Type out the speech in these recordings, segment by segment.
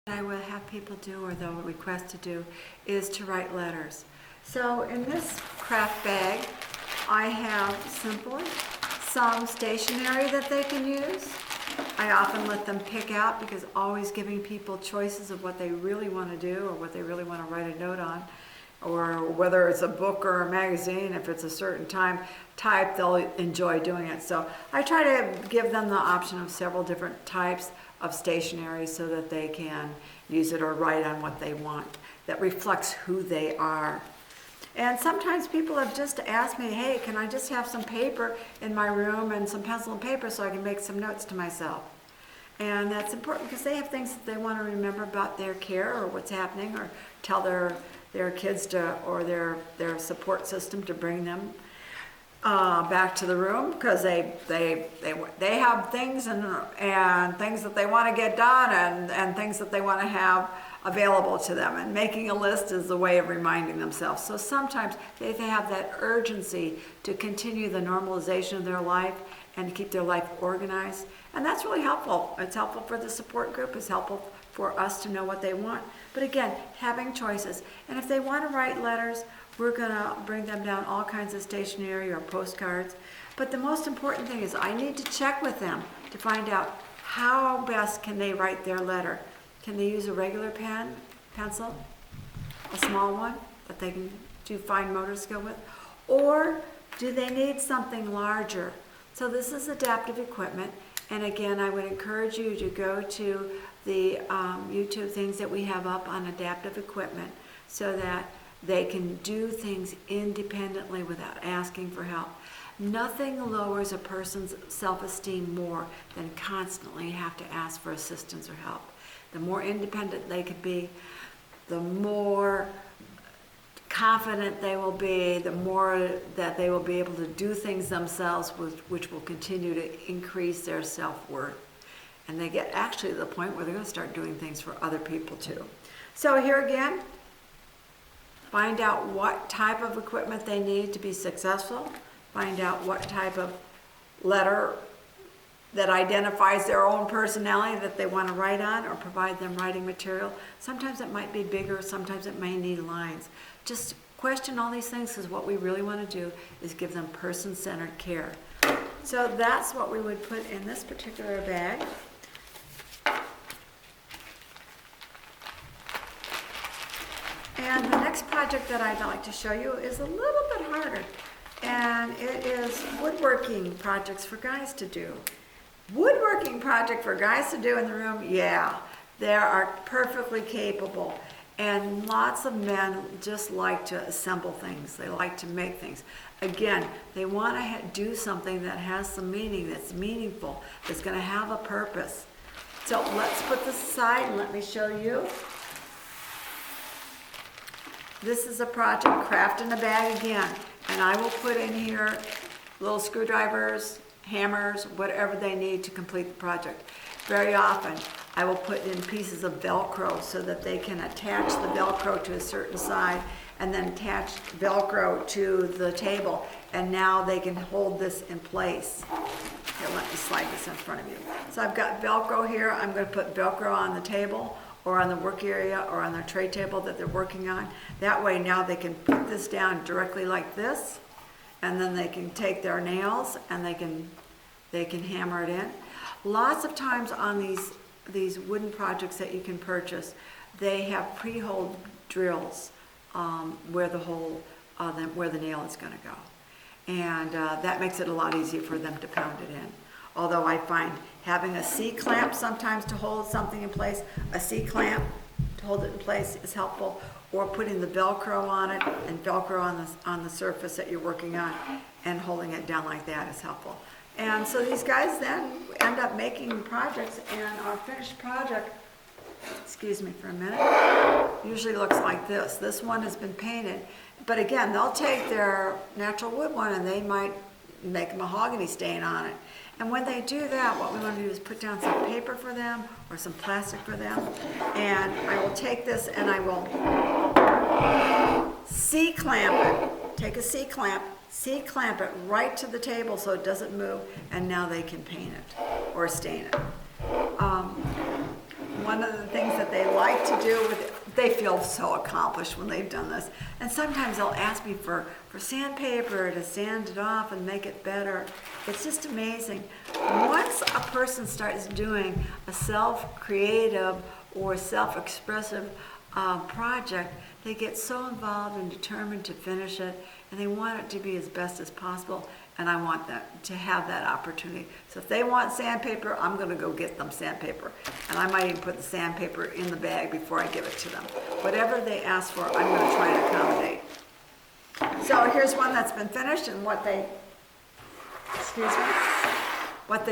I will have people do, or they'll request to do, is to write letters. So in this craft bag, I have simply some stationery that they can use. I often let them pick out, because always giving people choices of what they really want to do or what they really want to write a note on, or whether it's a book or a magazine, if it's a certain type, they'll enjoy doing it. So I try to give them the option of several different types of stationery so that they can use it or write on what they want that reflects who they are. And sometimes people have just asked me, hey, can I just have some paper in my room and some pencil and paper so I can make some notes to myself? And that's important because they have things that they want to remember about their care or what's happening, or tell their kids to, or their support system to bring them back to the room, because they have things and things that they want to get done, and things that they want to have available to them, and making a list is a way of reminding themselves. So sometimes they have that urgency to continue the normalization of their life and to keep their life organized, and that's really helpful. It's helpful for the support group, it's helpful for us to know what they want, but again, having choices. And if they want to write letters, we're going to bring them down all kinds of stationery or postcards. But the most important thing is I need to check with them to find out how best can they write their letter. Can they use a regular pen, pencil, a small one that they can do fine motor skill with? Or do they need something larger? So this is adaptive equipment. And again, I would encourage you to go to the YouTube things that we have up on adaptive equipment so that they can do things independently without asking for help. Nothing lowers a person's self-esteem more than constantly have to ask for assistance or help. The more independent they could be, the more confident they will be, the more that they will be able to do things themselves, which will continue to increase their self-worth. And they get actually to the point where they're going to start doing things for other people too. So here again, find out what type of equipment they need to be successful. Find out what type of letter that identifies their own personality that they want to write on, or provide them writing material. Sometimes it might be bigger, sometimes it may need lines. Just question all these things, because what we really want to do is give them person-centered care. So that's what we would put in this particular bag. And the next project that I'd like to show you is a little bit harder, and it is woodworking projects for guys to do. Woodworking project for guys to do in the room, yeah, they are perfectly capable. And lots of men just like to assemble things. They like to make things. Again, they want to do something that has some meaning, that's meaningful, that's going to have a purpose. So let's put this aside and let me show you. This is a project, craft in a bag again. And I will put in here little screwdrivers, hammers, whatever they need to complete the project. Very often, I will put in pieces of Velcro so that they can attach the Velcro to a certain side and then attach Velcro to the table. And now they can hold this in place. Here, let me slide this in front of you. So I've got Velcro here. I'm going to put Velcro on the table, or on the work area, or on the tray table that they're working on. That way now they can put this down directly like this, and then they can take their nails and they can hammer it in. Lots of times on these wooden projects that you can purchase, they have pre-hole drills where the nail is going to go, and that makes it a lot easier for them to pound it in. Although I find having a C-clamp sometimes to hold something in place, a C-clamp to hold it in place is helpful, or putting the Velcro on it and Velcro on the surface that you're working on and holding it down like that is helpful. And so these guys then end up making projects, and our finished project, excuse me for a minute, usually looks like this. This one has been painted, but again, they'll take their natural wood one and they might make a mahogany stain on it. And when they do that, what we want to do is put down some paper for them or some plastic for them. And I will take this and I will C-clamp it. Take a C-clamp, C-clamp it right to the table so it doesn't move, and now they can paint it or stain it. one of the things that they like to do they feel so accomplished when they've done this. And sometimes they'll ask me for sandpaper to sand it off and make it better. It's just amazing. Once a person starts doing a self-creative or self-expressive project, they get so involved and determined to finish it, and they want it to be as best as possible, and I want them to have that opportunity. So if they want sandpaper, I'm going to go get them sandpaper, and I might even put the sandpaper in the bag before I give it to them. Whatever they ask for, I'm going to try and accommodate. So here's one that's been finished, and what they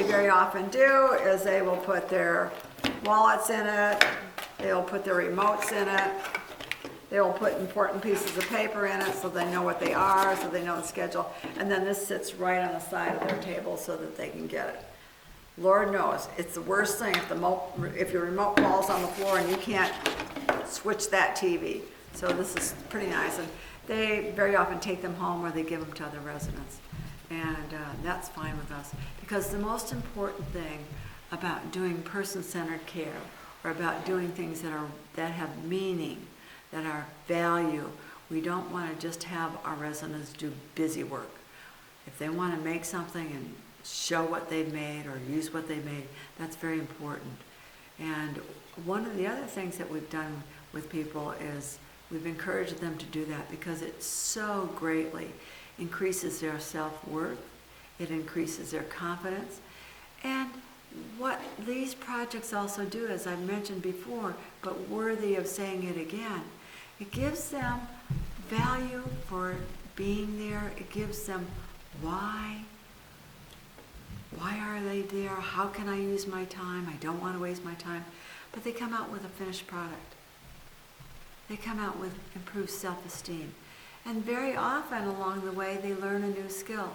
very often do is they will put their wallets in it, they'll put their remotes in it, they will put important pieces of paper in it so they know what they are, so they know the schedule, and then this sits right on the side of their table so that they can get it. Lord knows, it's the worst thing if your remote falls on the floor and you can't switch that TV. So this is pretty nice, and they very often take them home or they give them to other residents, and that's fine with us, because the most important thing about doing person-centered care, or about doing things that have meaning, that are value, we don't want to just have our residents do busy work. If they want to make something and show what they've made or use what they made, that's very important. And one of the other things that we've done with people is we've encouraged them to do that, because it so greatly increases their self-worth, it increases their confidence, and what these projects also do, as I've mentioned before, but worthy of saying it again, it gives them value for being there. It gives them why. Why are they there? How can I use my time? I don't want to waste my time. But they come out with a finished product. They come out with improved self-esteem. And very often along the way, they learn a new skill.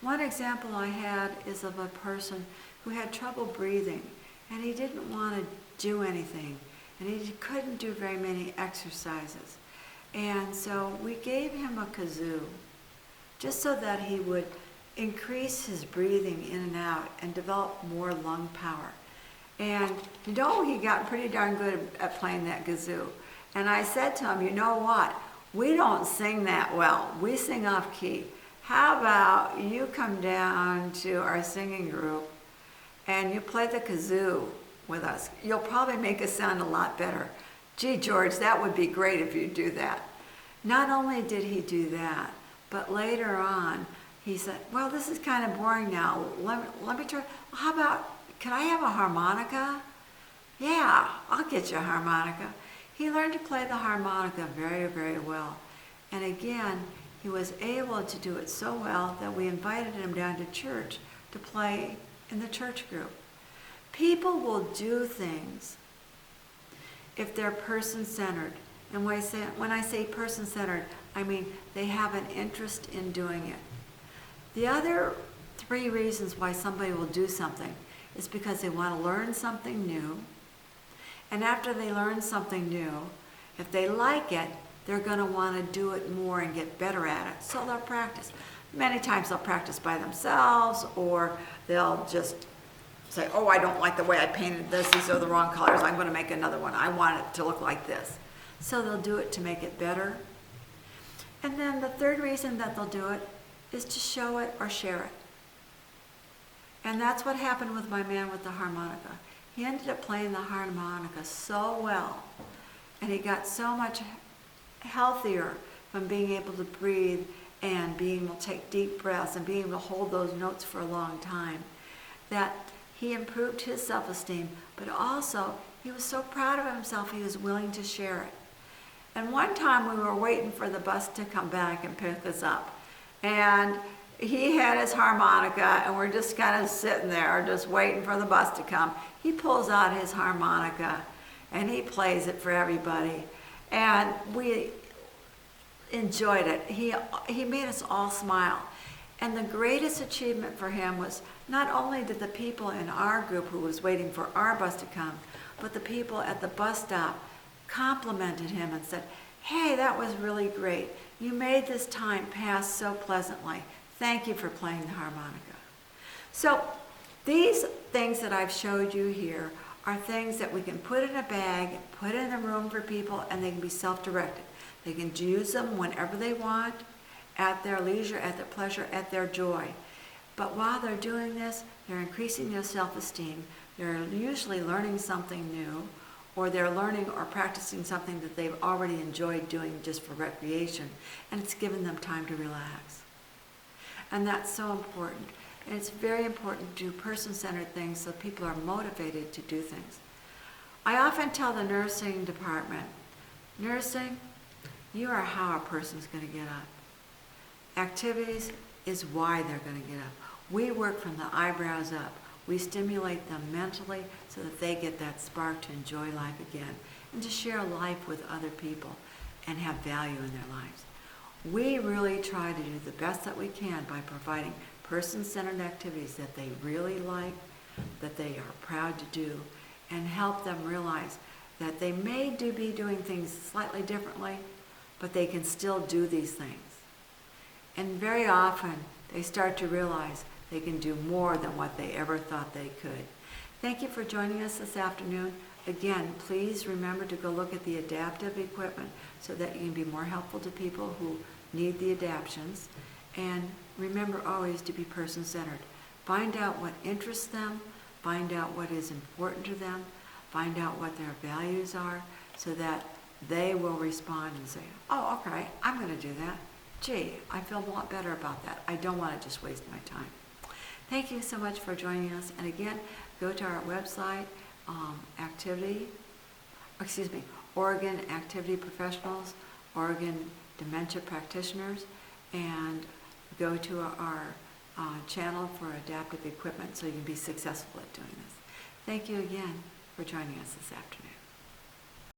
One example I had is of a person who had trouble breathing, and he didn't want to do anything, and he couldn't do very many exercises. And so we gave him a kazoo, just so that he would increase his breathing in and out and develop more lung power. And he got pretty darn good at playing that kazoo. And I said to him, you know what? We don't sing that well. We sing off key. How about you come down to our singing group and you play the kazoo with us? You'll probably make us sound a lot better. Gee, George, that would be great if you'd do that. Not only did he do that, but later on, he said, well, this is kind of boring now. Let me try. How about, can I have a harmonica? Yeah, I'll get you a harmonica. He learned to play the harmonica very, very well. And again, he was able to do it so well that we invited him down to church to play in the church group. People will do things if they're person-centered. And when I say person-centered, I mean they have an interest in doing it. The other 3 reasons why somebody will do something is because they want to learn something new. And after they learn something new, if they like it, they're going to want to do it more and get better at it. So they'll practice. Many times they'll practice by themselves, or they'll just say, oh, I don't like the way I painted this. These are the wrong colors. I'm going to make another one. I want it to look like this. So they'll do it to make it better. And then the third reason that they'll do it is to show it or share it. And that's what happened with my man with the harmonica. He ended up playing the harmonica so well, and he got so much healthier from being able to breathe and being able to take deep breaths and being able to hold those notes for a long time, that he improved his self-esteem, but also he was so proud of himself he was willing to share it. And one time we were waiting for the bus to come back and pick us up, and he had his harmonica, and we're just kind of sitting there just waiting for the bus to come. He pulls out his harmonica and he plays it for everybody, and we enjoyed it. He made us all smile. And the greatest achievement for him was not only did the people in our group who was waiting for our bus to come, but the people at the bus stop complimented him and said, hey, that was really great. You made this time pass so pleasantly. Thank you for playing the harmonica. So these things that I've showed you here are things that we can put in a bag, put in a room for people, and they can be self-directed. They can use them whenever they want, at their leisure, at their pleasure, at their joy. But while they're doing this, they're increasing their self-esteem. They're usually learning something new, or they're learning or practicing something that they've already enjoyed doing just for recreation, and it's given them time to relax. And that's so important. And it's very important to do person-centered things so people are motivated to do things. I often tell the nursing department, nursing, you are how a person's going to get up. Activities is why they're going to get up. We work from the eyebrows up. We stimulate them mentally so that they get that spark to enjoy life again and to share life with other people and have value in their lives. We really try to do the best that we can by providing person-centered activities that they really like, that they are proud to do, and help them realize that they may be doing things slightly differently, but they can still do these things. And very often, they start to realize they can do more than what they ever thought they could. Thank you for joining us this afternoon. Again, please remember to go look at the adaptive equipment so that you can be more helpful to people who need the adaptions. And remember always to be person-centered. Find out what interests them, find out what is important to them, find out what their values are so that they will respond and say, oh, okay, I'm going to do that. Gee, I feel a lot better about that. I don't want to just waste my time. Thank you so much for joining us. And again, go to our website, Oregon Activity Professionals, Oregon Dementia Practitioners, and go to our channel for adaptive equipment so you can be successful at doing this. Thank you again for joining us this afternoon.